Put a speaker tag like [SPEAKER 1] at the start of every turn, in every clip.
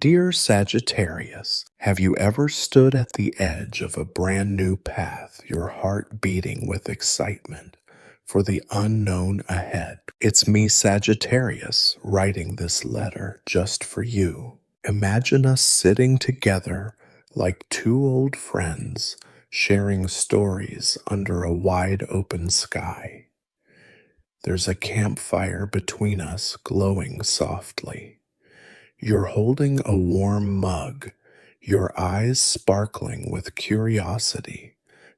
[SPEAKER 1] Dear Sagittarius, have you ever stood at the edge of a brand new path, your heart beating with excitement for the unknown ahead? It's me, Sagittarius, writing this letter just for you. Imagine us sitting together like two old friends, sharing stories under a wide open sky. There's a campfire between us glowing softly. You're holding a warm mug, your eyes sparkling with curiosity,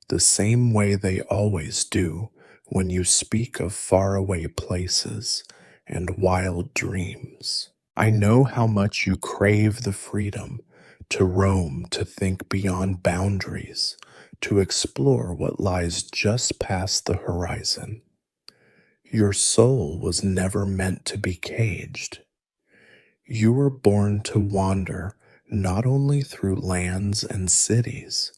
[SPEAKER 1] the same way they always do when you speak of faraway places and wild dreams. I know how much you crave the freedom to roam, to think beyond boundaries, to explore what lies just past the horizon. Your soul was never meant to be caged. You were born to wander not only through lands and cities,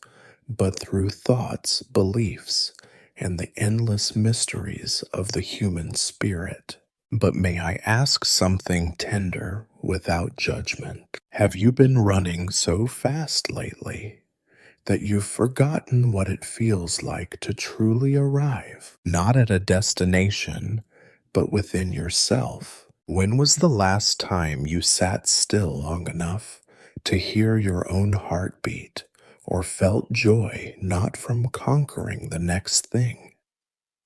[SPEAKER 1] but through thoughts, beliefs, and the endless mysteries of the human spirit. But may I ask something tender without judgment? Have you been running so fast lately that you've forgotten what it feels like to truly arrive, not at a destination, but within yourself? When was the last time you sat still long enough to hear your own heartbeat or felt joy not from conquering the next thing,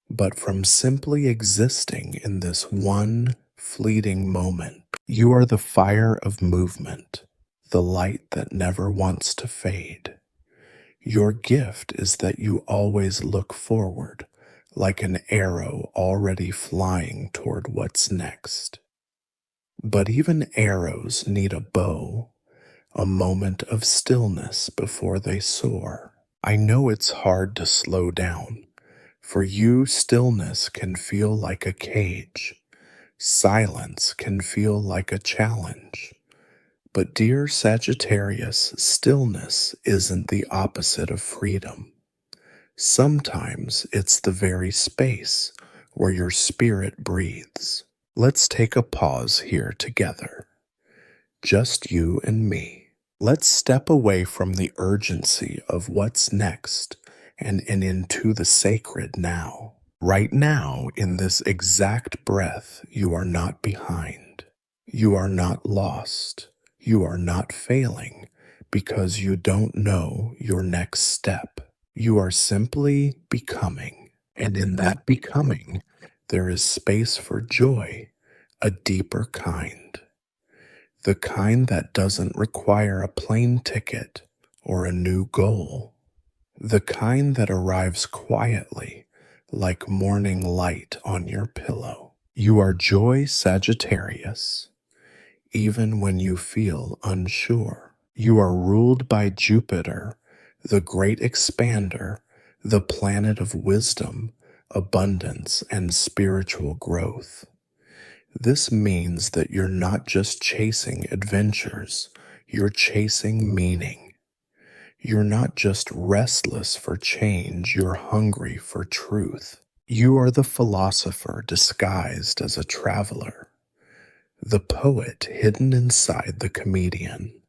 [SPEAKER 1] but from simply existing in this one fleeting moment? You are the fire of movement, the light that never wants to fade. Your gift is that you always look forward, like an arrow already flying toward what's next. But even arrows need a bow, a moment of stillness before they soar. I know it's hard to slow down. For you, stillness can feel like a cage. Silence can feel like a challenge. But dear Sagittarius, stillness isn't the opposite of freedom. Sometimes it's the very space where your spirit breathes. Let's take a pause here together. Just you and me. Let's step away from the urgency of what's next and into the sacred now. Right now, in this exact breath, you are not behind. You are not lost. You are not failing because you don't know your next step. You are simply becoming. And in that becoming, there is space for joy, a deeper kind. The kind that doesn't require a plane ticket or a new goal. The kind that arrives quietly, like morning light on your pillow. You are joy, Sagittarius, even when you feel unsure. You are ruled by Jupiter, the great expander, the planet of wisdom, abundance, and spiritual growth. This means that you're not just chasing adventures, you're chasing meaning. You're not just restless for change, you're hungry for truth. You are the philosopher disguised as a traveler, the poet hidden inside the comedian,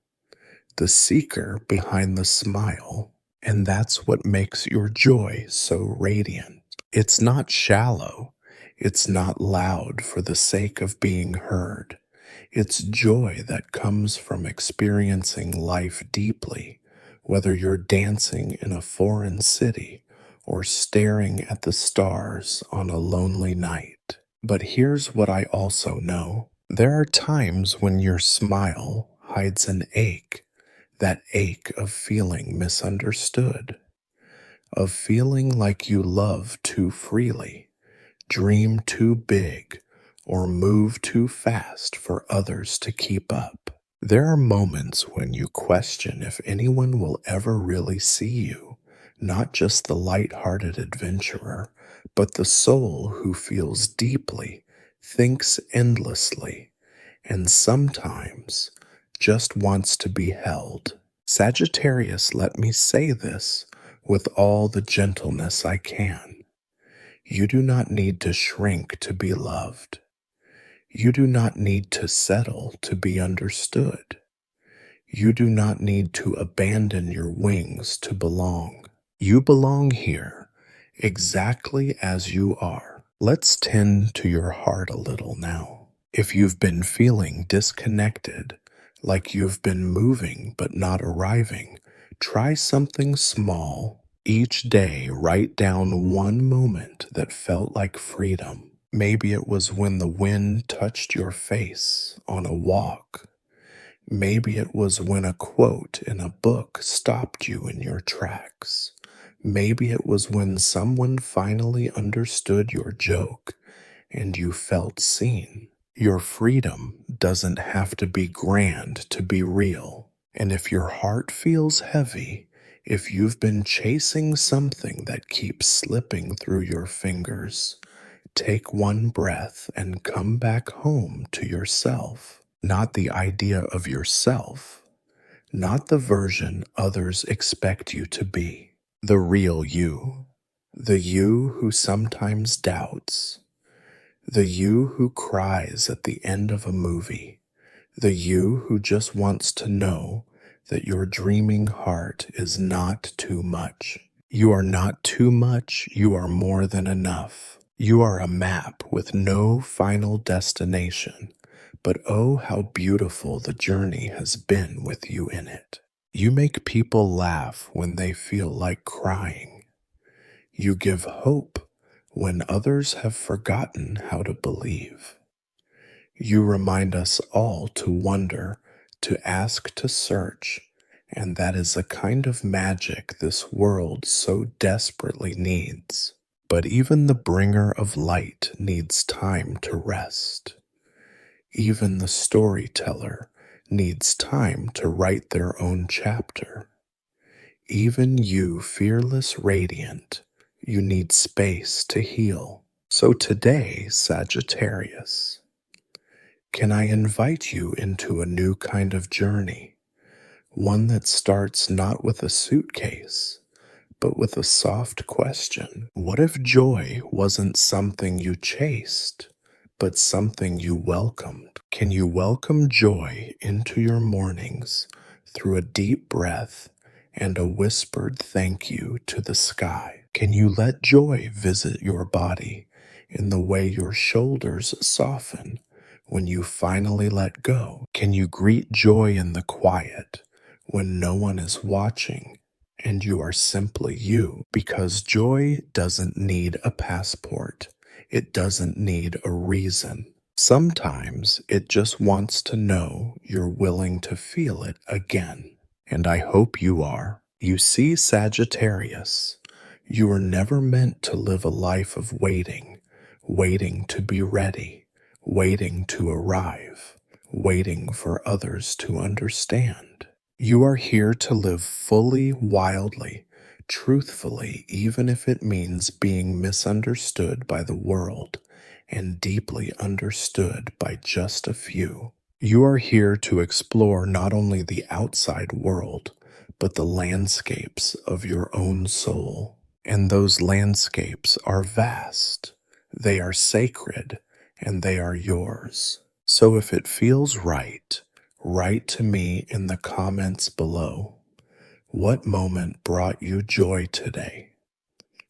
[SPEAKER 1] the seeker behind the smile, and that's what makes your joy so radiant. It's not shallow, it's not loud for the sake of being heard. It's joy that comes from experiencing life deeply, whether you're dancing in a foreign city or staring at the stars on a lonely night. But here's what I also know. There are times when your smile hides an ache, that ache of feeling misunderstood, of feeling like you love too freely, dream too big, or move too fast for others to keep up. There are moments when you question if anyone will ever really see you, not just the light-hearted adventurer, but the soul who feels deeply, thinks endlessly, and sometimes just wants to be held. Sagittarius, let me say this with all the gentleness I can. You do not need to shrink to be loved. You do not need to settle to be understood. You do not need to abandon your wings to belong. You belong here, exactly as you are. Let's tend to your heart a little now. If you've been feeling disconnected, like you've been moving but not arriving, try something small. Each day, write down one moment that felt like freedom. Maybe it was when the wind touched your face on a walk. Maybe it was when a quote in a book stopped you in your tracks. Maybe it was when someone finally understood your joke and you felt seen. Your freedom doesn't have to be grand to be real. And if your heart feels heavy, if you've been chasing something that keeps slipping through your fingers, take one breath and come back home to yourself. Not the idea of yourself, not the version others expect you to be. The real you. The you who sometimes doubts. The you who cries at the end of a movie. The you who just wants to know that your dreaming heart is not too much. You are not too much, you are more than enough. You are a map with no final destination, but oh, how beautiful the journey has been with you in it. You make people laugh when they feel like crying. You give hope when others have forgotten how to believe. You remind us all to wonder, to ask, to search, and that is a kind of magic this world so desperately needs. But even the bringer of light needs time to rest. Even the storyteller needs time to write their own chapter. Even you, fearless radiant, you need space to heal. So today, Sagittarius, can I invite you into a new kind of journey? One that starts not with a suitcase, but with a soft question. What if joy wasn't something you chased, but something you welcomed? Can you welcome joy into your mornings through a deep breath and a whispered thank you to the sky? Can you let joy visit your body in the way your shoulders soften when you finally let go? Can you greet joy in the quiet when no one is watching and you are simply you? Because joy doesn't need a passport. It doesn't need a reason. Sometimes it just wants to know you're willing to feel it again. And I hope you are. You see, Sagittarius, you were never meant to live a life of waiting, waiting to be ready, waiting to arrive, waiting for others to understand. You are here to live fully, wildly, truthfully, even if it means being misunderstood by the world and deeply understood by just a few. You are here to explore not only the outside world, but the landscapes of your own soul. And those landscapes are vast, they are sacred, and they are yours. So if it feels right, write to me in the comments below. What moment brought you joy today?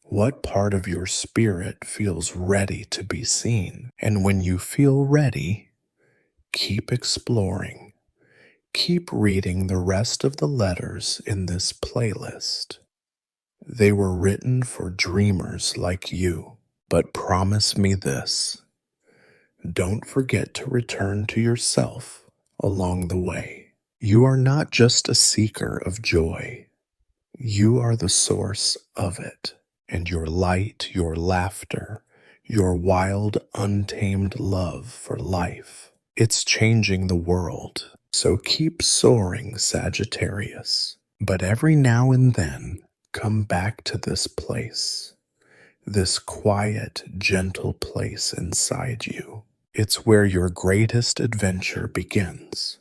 [SPEAKER 1] What part of your spirit feels ready to be seen? And when you feel ready, keep exploring. Keep reading the rest of the letters in this playlist. They were written for dreamers like you. But promise me this: don't forget to return to yourself along the way. You are not just a seeker of joy. You are the source of it. And your light, your laughter, your wild, untamed love for life, it's changing the world. So keep soaring, Sagittarius. But every now and then, come back to this place, this quiet, gentle place inside you. It's where your greatest adventure begins.